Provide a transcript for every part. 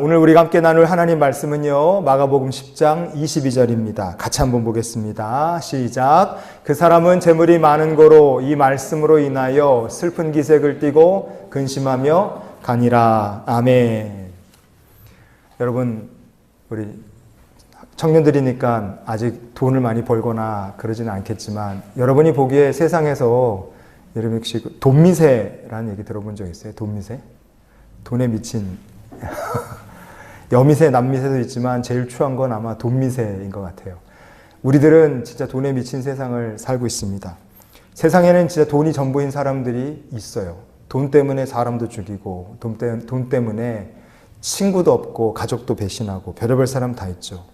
오늘 우리가 함께 나눌 하나님 말씀은요, 마가복음 10장 22절입니다. 같이 한번 보겠습니다. 시작. 그 사람은 재물이 많은 고로 이 말씀으로 인하여 슬픈 기색을 띠고 근심하며 가니라. 아멘. 여러분, 우리 청년들이니까 아직 돈을 많이 벌거나 그러지는 않겠지만, 여러분이 보기에 세상에서 여러분 혹시 돈미세라는 얘기 들어본 적 있어요? 돈미세? 돈에 미친 여미새, 남미새도 있지만 제일 추한 건 아마 돈미새인 것 같아요. 우리들은 진짜 돈에 미친 세상을 살고 있습니다. 세상에는 진짜 돈이 전부인 사람들이 있어요. 돈 때문에 사람도 죽이고, 돈 때문에 친구도 없고 가족도 배신하고 별의별 사람 다 있죠.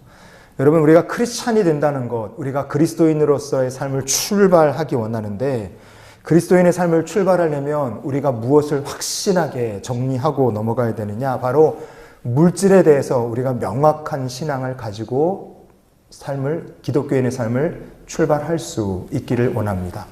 여러분, 우리가 크리스찬이 된다는 것, 우리가 그리스도인으로서의 삶을 출발하기 원하는데, 그리스도인의 삶을 출발하려면 우리가 무엇을 확실하게 정리하고 넘어가야 되느냐? 바로 물질에 대해서 우리가 명확한 신앙을 가지고 기독교인의 삶을 출발할 수 있기를 원합니다.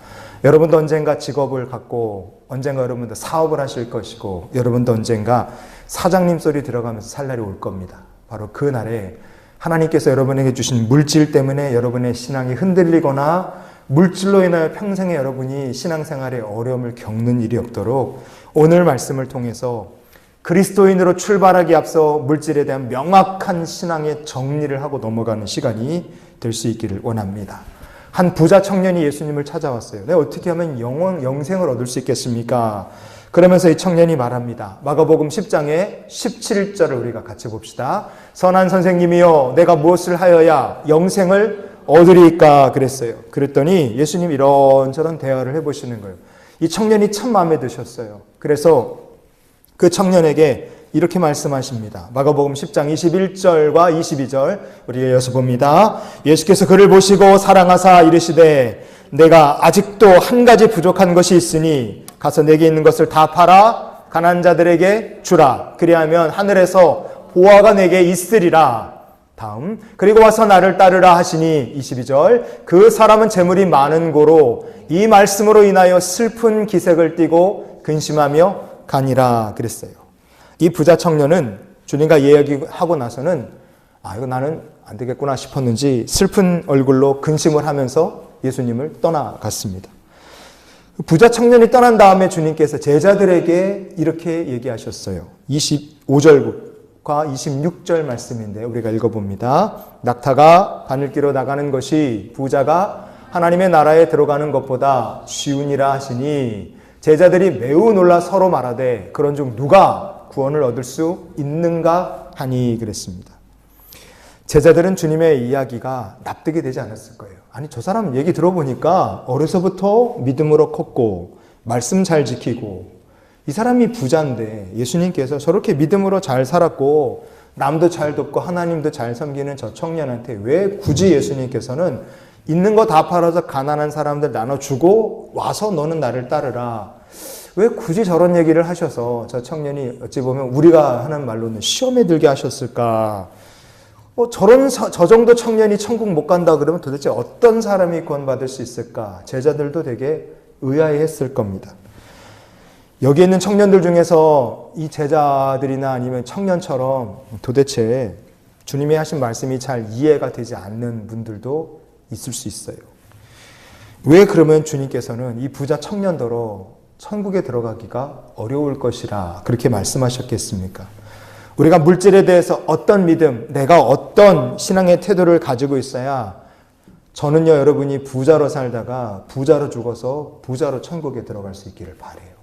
여러분도 언젠가 직업을 갖고, 언젠가 여러분도 사업을 하실 것이고, 여러분도 언젠가 사장님 소리 들어가면서 살 날이 올 겁니다. 바로 그 날에 하나님께서 여러분에게 주신 물질 때문에 여러분의 신앙이 흔들리거나 물질로 인하여 평생에 여러분이 신앙생활에 어려움을 겪는 일이 없도록 오늘 말씀을 통해서 그리스도인으로 출발하기 앞서 물질에 대한 명확한 신앙의 정리를 하고 넘어가는 시간이 될 수 있기를 원합니다. 한 부자 청년이 예수님을 찾아왔어요. 내가 어떻게 하면 영생을 얻을 수 있겠습니까? 그러면서 이 청년이 말합니다. 마가복음 10장의 17절을 우리가 같이 봅시다. 선한 선생님이여, 내가 무엇을 하여야 영생을 얻으리까? 그랬어요. 그랬더니 예수님 이런저런 대화를 해보시는 거예요. 이 청년이 참 마음에 드셨어요. 그래서 그 청년에게 이렇게 말씀하십니다. 마가복음 10장 21절과 22절 우리가 이어서 봅니다. 예수께서 그를 보시고 사랑하사 이르시되 내가 아직도 한 가지 부족한 것이 있으니 가서 내게 있는 것을 다 팔아 가난한 자들에게 주라. 그리하면 하늘에서 보화가 내게 있으리라. 다음, 그리고 와서 나를 따르라 하시니 22절, 그 사람은 재물이 많은 고로 이 말씀으로 인하여 슬픈 기색을 띠고 근심하며 가니라. 그랬어요. 이 부자 청년은 주님과 이야기하고 나서는 이거 나는 안 되겠구나 싶었는지 슬픈 얼굴로 근심을 하면서 예수님을 떠나갔습니다. 부자 청년이 떠난 다음에 주님께서 제자들에게 이렇게 얘기하셨어요. 25절과 26절 말씀인데 우리가 읽어봅니다. 낙타가 바늘기로 나가는 것이 부자가 하나님의 나라에 들어가는 것보다 쉬우니라 하시니 제자들이 매우 놀라 서로 말하되 그런즉 누가 구원을 얻을 수 있는가 하니 그랬습니다. 제자들은 주님의 이야기가 납득이 되지 않았을 거예요. 아니, 저 사람 얘기 들어보니까 어려서부터 믿음으로 컸고 말씀 잘 지키고 이 사람이 부자인데 예수님께서 저렇게 믿음으로 잘 살았고 남도 잘 돕고 하나님도 잘 섬기는 저 청년한테 왜 굳이 예수님께서는 있는 거 다 팔아서 가난한 사람들 나눠주고 와서 너는 나를 따르라. 왜 굳이 저런 얘기를 하셔서 저 청년이 어찌 보면 우리가 하는 말로는 시험에 들게 하셨을까? 저 정도 청년이 천국 못 간다 그러면 도대체 어떤 사람이 구원받을 수 있을까? 제자들도 되게 의아해했을 겁니다. 여기 있는 청년들 중에서 이 제자들이나 아니면 청년처럼 도대체 주님이 하신 말씀이 잘 이해가 되지 않는 분들도 있을 수 있어요. 왜 그러면 주님께서는 이 부자 청년더러 천국에 들어가기가 어려울 것이라 그렇게 말씀하셨겠습니까? 우리가 물질에 대해서 어떤 믿음, 내가 어떤 신앙의 태도를 가지고 있어야 저는요, 여러분이 부자로 살다가 부자로 죽어서 부자로 천국에 들어갈 수 있기를 바라요.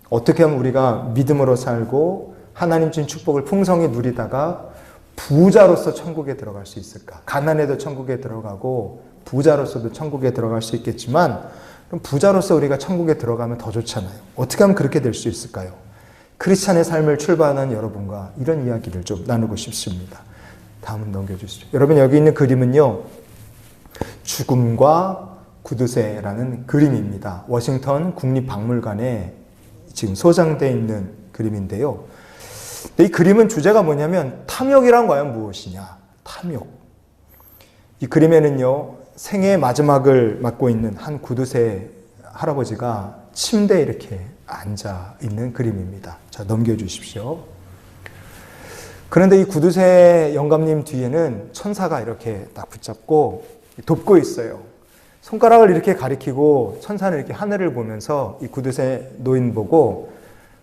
어떻게 하면 우리가 믿음으로 살고 하나님 준 축복을 풍성히 누리다가 부자로서 천국에 들어갈 수 있을까? 가난해도 천국에 들어가고 부자로서도 천국에 들어갈 수 있겠지만 그럼 부자로서 우리가 천국에 들어가면 더 좋잖아요. 어떻게 하면 그렇게 될 수 있을까요? 크리스찬의 삶을 출발하는 여러분과 이런 이야기를 좀 나누고 싶습니다. 다음 넘겨주시죠. 여러분, 여기 있는 그림은요, 죽음과 구두쇠라는 그림입니다. 워싱턴 국립박물관에 지금 소장되어 있는 그림인데요. 이 그림은 주제가 뭐냐면 탐욕이란 과연 무엇이냐? 탐욕. 이 그림에는요, 생애의 마지막을 맞고 있는 한 구두쇠 할아버지가 침대에 이렇게 앉아 있는 그림입니다. 자, 넘겨주십시오. 그런데 이 구두쇠 영감님 뒤에는 천사가 이렇게 딱 붙잡고 돕고 있어요. 손가락을 이렇게 가리키고 천사는 이렇게 하늘을 보면서 이 구두쇠 노인 보고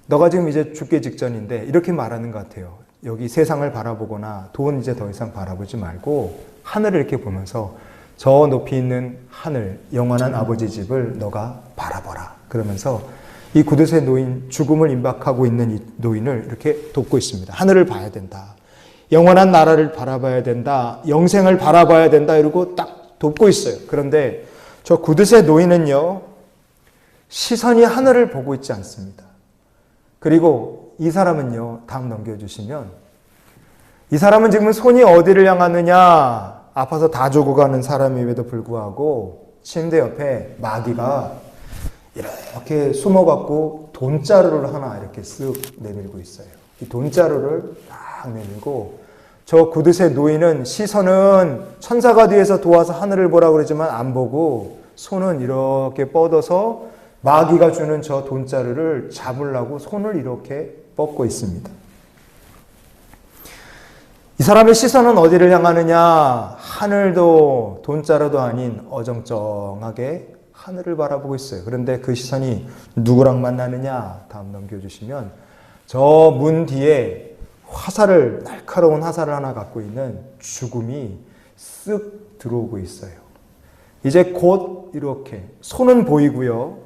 너가 지금 이제 죽기 직전인데 이렇게 말하는 것 같아요. 여기 세상을 바라보거나 돈 이제 더 이상 바라보지 말고 하늘을 이렇게 보면서 저 높이 있는 하늘, 영원한 아버지 집을 너가 바라보라. 그러면서 이 구두쇠 노인, 죽음을 임박하고 있는 이 노인을 이렇게 돕고 있습니다. 하늘을 봐야 된다. 영원한 나라를 바라봐야 된다. 영생을 바라봐야 된다. 이러고 딱 돕고 있어요. 그런데 저 구두쇠 노인은요, 시선이 하늘을 보고 있지 않습니다. 그리고 이 사람은요, 다음 넘겨주시면, 이 사람은 지금 손이 어디를 향하느냐, 아파서 다 죽어가는 사람임에도 불구하고 침대 옆에 마귀가 이렇게 숨어갖고 돈자루를 하나 이렇게 쓱 내밀고 있어요. 이 돈자루를 딱 내밀고 저 구두쇠 노인은 시선은 천사가 뒤에서 도와서 하늘을 보라고 그러지만 안 보고 손은 이렇게 뻗어서 마귀가 주는 저 돈자루를 잡으려고 손을 이렇게 뻗고 있습니다. 이 사람의 시선은 어디를 향하느냐? 하늘도 돈자루도 아닌 어정쩡하게 하늘을 바라보고 있어요. 그런데 그 시선이 누구랑 만나느냐? 다음 넘겨주시면 저 문 뒤에 화살을, 날카로운 화살을 하나 갖고 있는 죽음이 쓱 들어오고 있어요. 이제 곧 이렇게 손은 보이고요.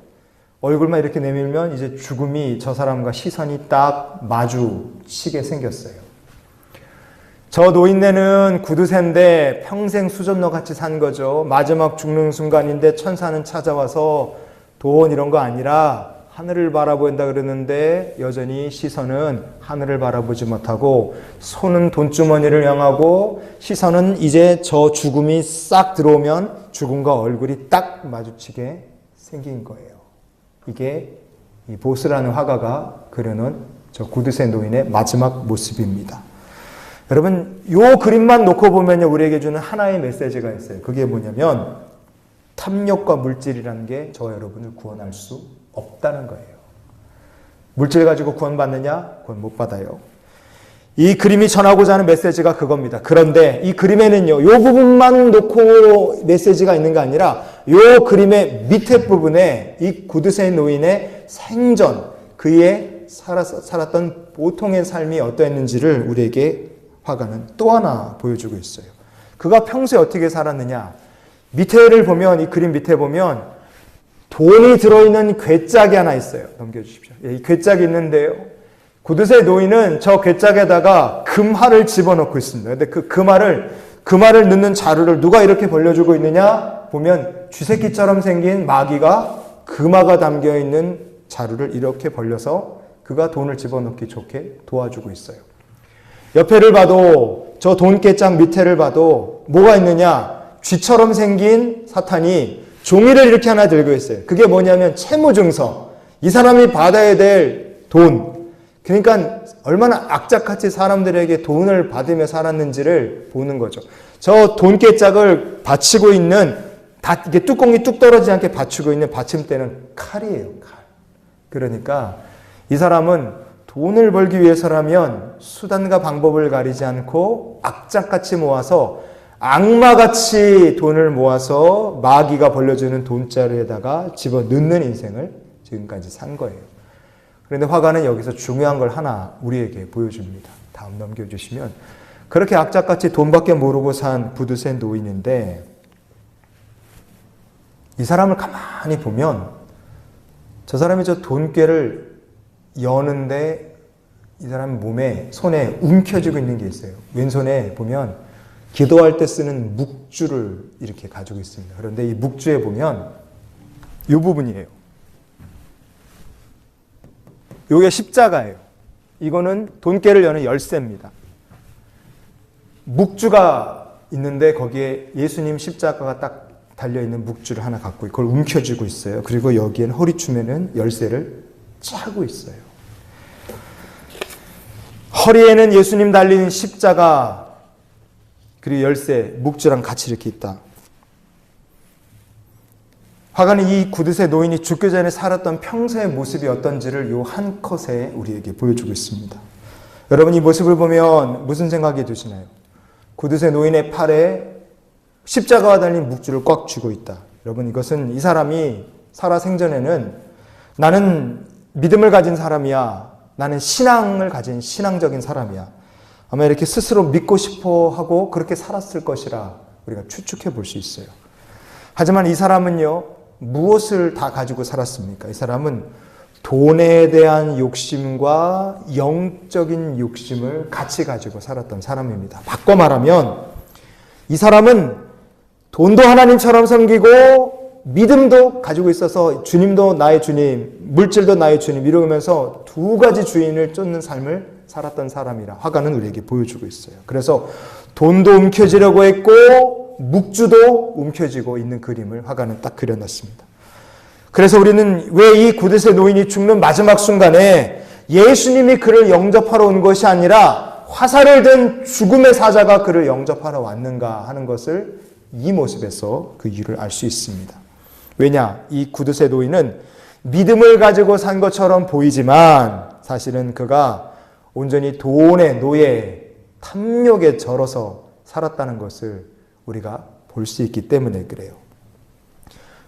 얼굴만 이렇게 내밀면 이제 죽음이 저 사람과 시선이 딱 마주치게 생겼어요. 저 노인네는 구두쇠인데 평생 수전너 같이 산 거죠. 마지막 죽는 순간인데 천사는 찾아와서 돈 이런 거 아니라 하늘을 바라본다 그러는데 여전히 시선은 하늘을 바라보지 못하고 손은 돈주머니를 향하고 시선은 이제 저 죽음이 싹 들어오면 죽음과 얼굴이 딱 마주치게 생긴 거예요. 이게 이 보스라는 화가가 그려놓은 저 구두쇠 노인의 마지막 모습입니다. 여러분, 이 그림만 놓고 보면요, 우리에게 주는 하나의 메시지가 있어요. 그게 뭐냐면 탐욕과 물질이라는 게 저와 여러분을 구원할 수 없다는 거예요. 물질 가지고 구원받느냐? 구원 못 받아요. 이 그림이 전하고자 하는 메시지가 그겁니다. 그런데 이 그림에는요, 이 부분만 놓고 메시지가 있는 게 아니라 이 그림의 밑에 부분에 이 구두쇠 노인의 생전, 그의 살았던 보통의 삶이 어떠했는지를 우리에게 화가는 또 하나 보여주고 있어요. 그가 평소에 어떻게 살았느냐? 밑에를 보면, 이 그림 밑에 보면 돈이 들어있는 괴짝이 하나 있어요. 넘겨주십시오. 이 괴짝이 있는데요. 구두쇠 노인은 저 괴짝에다가 금화를 집어넣고 있습니다. 근데 그 금화를 넣는 자루를 누가 이렇게 벌려주고 있느냐? 보면 쥐새끼처럼 생긴 마귀가 금화가 담겨있는 자루를 이렇게 벌려서 그가 돈을 집어넣기 좋게 도와주고 있어요. 옆에를 봐도 저 돈깨짝 밑에를 봐도 뭐가 있느냐? 쥐처럼 생긴 사탄이 종이를 이렇게 하나 들고 있어요. 그게 뭐냐면 채무증서. 이 사람이 받아야 될 돈. 그러니까 얼마나 악착같이 사람들에게 돈을 받으며 살았는지를 보는 거죠. 저 돈깨짝을 받치고 있는, 이게 뚜껑이 뚝 떨어지지 않게 받치고 있는 받침대는 칼이에요. 칼. 그러니까 이 사람은 돈을 벌기 위해서라면 수단과 방법을 가리지 않고 악착같이 모아서 악마같이 돈을 모아서 마귀가 벌려주는 돈자루에다가 집어넣는 인생을 지금까지 산 거예요. 그런데 화가는 여기서 중요한 걸 하나 우리에게 보여줍니다. 다음 넘겨주시면 그렇게 악착같이 돈밖에 모르고 산 구두쇠 노인인데 이 사람을 가만히 보면 저 사람이 저 돈꾀를 여는데 이 사람 몸에, 손에 움켜쥐고 있는 게 있어요. 왼손에 보면 기도할 때 쓰는 묵주를 이렇게 가지고 있습니다. 그런데 이 묵주에 보면 이 부분이에요. 이게 십자가예요. 이거는 돈깨를 여는 열쇠입니다. 묵주가 있는데 거기에 예수님 십자가가 딱 달려있는 묵주를 하나 갖고 그걸 움켜쥐고 있어요. 그리고 여기에는 허리춤에는 열쇠를 차고 있어요. 허리에는 예수님 달린 십자가 그리고 열쇠, 묵주랑 같이 이렇게 있다. 화가는 이 구두쇠 노인이 죽기 전에 살았던 평소의 모습이 어떤지를 이 한 컷에 우리에게 보여주고 있습니다. 여러분 이 모습을 보면 무슨 생각이 드시나요? 구두쇠 노인의 팔에 십자가와 달린 묵주를 꽉 쥐고 있다. 여러분 이것은 이 사람이 살아생전에는 나는 믿음을 가진 사람이야. 나는 신앙을 가진 신앙적인 사람이야. 아마 이렇게 스스로 믿고 싶어 하고 그렇게 살았을 것이라 우리가 추측해 볼 수 있어요. 하지만 이 사람은요, 무엇을 다 가지고 살았습니까? 이 사람은 돈에 대한 욕심과 영적인 욕심을 같이 가지고 살았던 사람입니다. 바꿔 말하면 이 사람은 돈도 하나님처럼 섬기고 믿음도 가지고 있어서 주님도 나의 주님, 물질도 나의 주님 이러면서 두 가지 주인을 쫓는 삶을 살았던 사람이라 화가는 우리에게 보여주고 있어요. 그래서 돈도 움켜쥐려고 했고 묵주도 움켜쥐고 있는 그림을 화가는 딱 그려놨습니다. 그래서 우리는 왜 이 구두쇠 노인이 죽는 마지막 순간에 예수님이 그를 영접하러 온 것이 아니라 화살을 든 죽음의 사자가 그를 영접하러 왔는가 하는 것을 이 모습에서 그 이유를 알 수 있습니다. 왜냐? 이 구두쇠 노인은 믿음을 가지고 산 것처럼 보이지만 사실은 그가 온전히 돈의 노예, 탐욕에 절어서 살았다는 것을 우리가 볼 수 있기 때문에 그래요.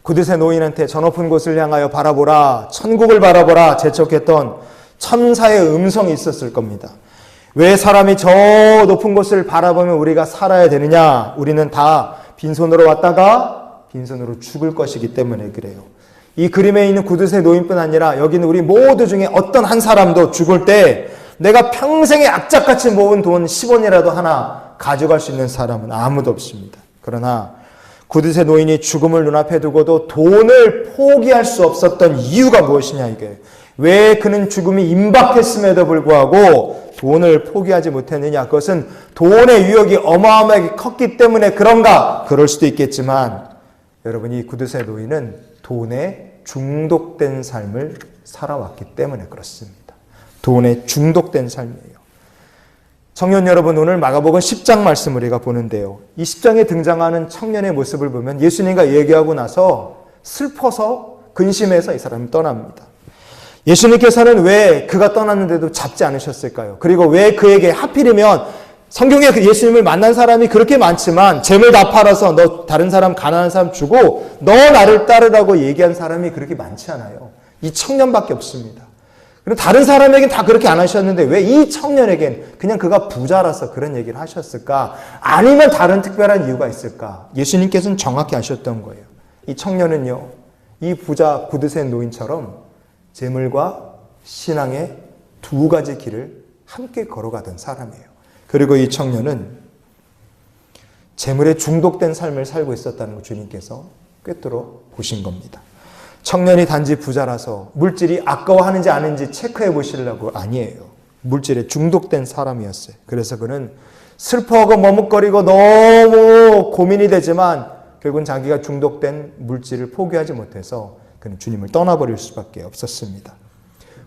구두쇠 노인한테 저 높은 곳을 향하여 바라보라, 천국을 바라보라 재촉했던 천사의 음성이 있었을 겁니다. 왜 사람이 저 높은 곳을 바라보면 우리가 살아야 되느냐? 우리는 다 빈손으로 왔다가 빈손으로 죽을 것이기 때문에 그래요. 이 그림에 있는 구두쇠 노인뿐 아니라 여기는 우리 모두 중에 어떤 한 사람도 죽을 때 내가 평생에 악착같이 모은 돈 10원이라도 하나 가져갈 수 있는 사람은 아무도 없습니다. 그러나 구두쇠 노인이 죽음을 눈앞에 두고도 돈을 포기할 수 없었던 이유가 무엇이냐 이게. 왜 그는 죽음이 임박했음에도 불구하고 돈을 포기하지 못했느냐. 그것은 돈의 유혹이 어마어마하게 컸기 때문에 그런가? 그럴 수도 있겠지만 여러분 이 구두쇠 노인은 돈에 중독된 삶을 살아왔기 때문에 그렇습니다. 돈에 중독된 삶이에요. 청년 여러분, 오늘 마가복음 10장 말씀을 우리가 보는데요. 이 10장에 등장하는 청년의 모습을 보면 예수님과 얘기하고 나서 슬퍼서 근심해서 이 사람이 떠납니다. 예수님께서는 왜 그가 떠났는데도 잡지 않으셨을까요? 그리고 왜 그에게 하필이면 성경에 예수님을 만난 사람이 그렇게 많지만 재물 다 팔아서 너 다른 사람 가난한 사람 주고 너 나를 따르라고 얘기한 사람이 그렇게 많지 않아요. 이 청년밖에 없습니다. 그리고 다른 사람에겐 다 그렇게 안 하셨는데 왜 이 청년에겐 그냥 그가 부자라서 그런 얘기를 하셨을까? 아니면 다른 특별한 이유가 있을까? 예수님께서는 정확히 아셨던 거예요. 이 청년은요, 이 부자 구두쇠 노인처럼 재물과 신앙의 두 가지 길을 함께 걸어가던 사람이에요. 그리고 이 청년은 재물에 중독된 삶을 살고 있었다는 걸 주님께서 꿰뚫어 보신 겁니다. 청년이 단지 부자라서 물질이 아까워하는지 아닌지 체크해 보시려고 아니에요. 물질에 중독된 사람이었어요. 그래서 그는 슬퍼하고 머뭇거리고 너무 고민이 되지만 결국은 자기가 중독된 물질을 포기하지 못해서 그는 주님을 떠나버릴 수밖에 없었습니다.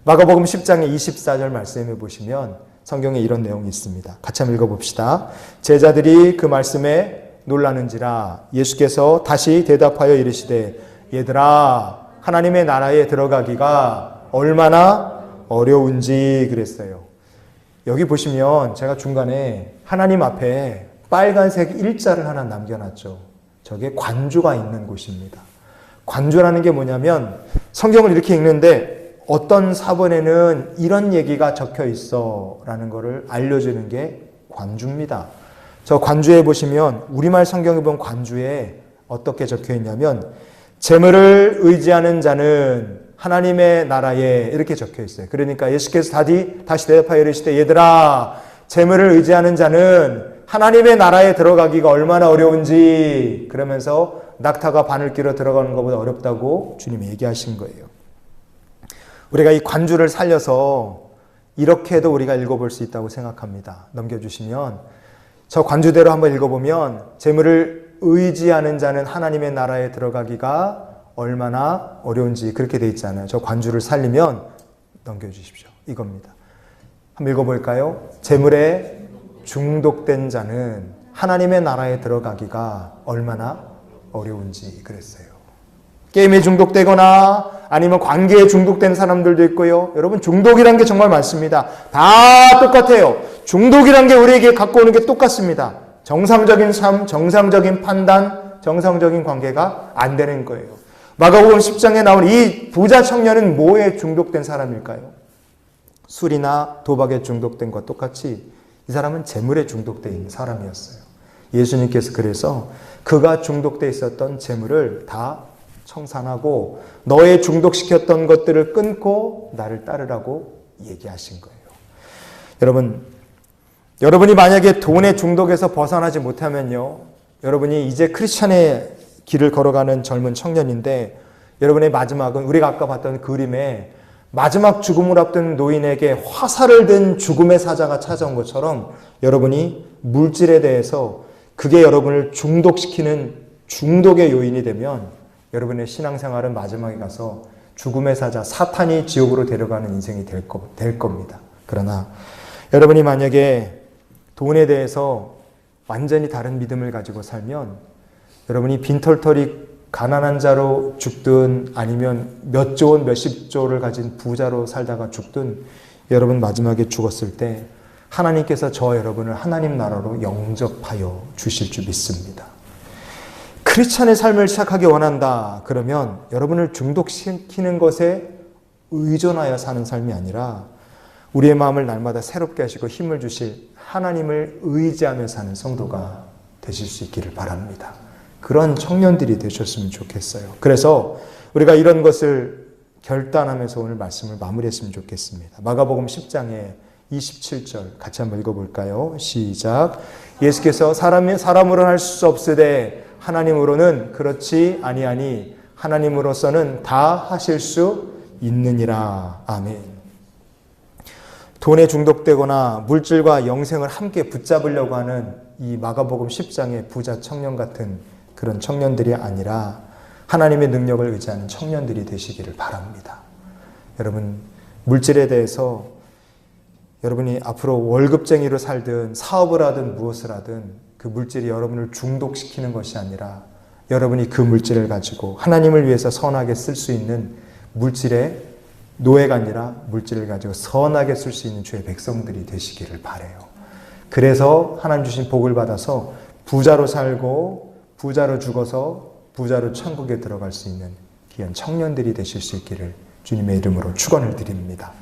마가복음 10장의 24절 말씀해 보시면 성경에 이런 내용이 있습니다. 같이 한번 읽어봅시다. 제자들이 그 말씀에 놀라는지라 예수께서 다시 대답하여 이르시되 얘들아 하나님의 나라에 들어가기가 얼마나 어려운지 그랬어요. 여기 보시면 제가 중간에 하나님 앞에 빨간색 일자를 하나 남겨놨죠. 저게 관주가 있는 곳입니다. 관주라는 게 뭐냐면 성경을 이렇게 읽는데 어떤 사본에는 이런 얘기가 적혀 있어 라는 것을 알려주는 게 관주입니다. 저 관주에 보시면 우리말 성경에 보면 관주에 어떻게 적혀 있냐면 재물을 의지하는 자는 하나님의 나라에 이렇게 적혀 있어요. 그러니까 예수께서 다시 대답하여 이르시되 얘들아 재물을 의지하는 자는 하나님의 나라에 들어가기가 얼마나 어려운지 그러면서 낙타가 바늘귀로 들어가는 것보다 어렵다고 주님이 얘기하신 거예요. 우리가 이 관주를 살려서 이렇게도 우리가 읽어볼 수 있다고 생각합니다. 넘겨주시면 저 관주대로 한번 읽어보면 재물을 의지하는 자는 하나님의 나라에 들어가기가 얼마나 어려운지 그렇게 돼 있잖아요. 저 관주를 살리면 넘겨주십시오. 이겁니다. 한번 읽어볼까요? 재물에 중독된 자는 하나님의 나라에 들어가기가 얼마나 어려운지 그랬어요. 게임에 중독되거나 아니면 관계에 중독된 사람들도 있고요. 여러분, 중독이란 게 정말 많습니다. 다 똑같아요. 중독이란 게 우리에게 갖고 오는 게 똑같습니다. 정상적인 삶, 정상적인 판단, 정상적인 관계가 안 되는 거예요. 마가복음 10장에 나온 이 부자 청년은 뭐에 중독된 사람일까요? 술이나 도박에 중독된 것과 똑같이 이 사람은 재물에 중독된 사람이었어요. 예수님께서 그래서 그가 중독되어 있었던 재물을 다 청산하고 너의 중독시켰던 것들을 끊고 나를 따르라고 얘기하신 거예요. 여러분이 만약에 돈의 중독에서 벗어나지 못하면요, 여러분이 이제 크리스찬의 길을 걸어가는 젊은 청년인데, 여러분의 마지막은 우리가 아까 봤던 그림에 마지막 죽음을 앞둔 노인에게 화살을 든 죽음의 사자가 찾아온 것처럼 여러분이 물질에 대해서 그게 여러분을 중독시키는 중독의 요인이 되면 여러분의 신앙생활은 마지막에 가서 죽음의 사자 사탄이 지옥으로 데려가는 인생이 될 겁니다. 그러나 여러분이 만약에 돈에 대해서 완전히 다른 믿음을 가지고 살면 여러분이 빈털터리 가난한 자로 죽든 아니면 몇 조 원, 몇십 조를 가진 부자로 살다가 죽든 여러분 마지막에 죽었을 때 하나님께서 저 여러분을 하나님 나라로 영접하여 주실 줄 믿습니다. 크리스찬의 삶을 시작하기 원한다 그러면 여러분을 중독시키는 것에 의존하여 사는 삶이 아니라 우리의 마음을 날마다 새롭게 하시고 힘을 주실 하나님을 의지하며 사는 성도가 되실 수 있기를 바랍니다. 그런 청년들이 되셨으면 좋겠어요. 그래서 우리가 이런 것을 결단하면서 오늘 말씀을 마무리했으면 좋겠습니다. 마가복음 10장에 27절 같이 한번 읽어볼까요? 시작. 예수께서 사람으로는 할 수 없으되 하나님으로는 그렇지 아니하니 하나님으로서는 다 하실 수 있느니라. 아멘. 돈에 중독되거나 물질과 영생을 함께 붙잡으려고 하는 이 마가복음 10장의 부자 청년 같은 그런 청년들이 아니라 하나님의 능력을 의지하는 청년들이 되시기를 바랍니다. 여러분, 물질에 대해서 여러분이 앞으로 월급쟁이로 살든 사업을 하든 무엇을 하든 그 물질이 여러분을 중독시키는 것이 아니라 여러분이 그 물질을 가지고 하나님을 위해서 선하게 쓸 수 있는 물질의 노예가 아니라 물질을 가지고 선하게 쓸 수 있는 주의 백성들이 되시기를 바라요. 그래서 하나님 주신 복을 받아서 부자로 살고 부자로 죽어서 부자로 천국에 들어갈 수 있는 귀한 청년들이 되실 수 있기를 주님의 이름으로 축원을 드립니다.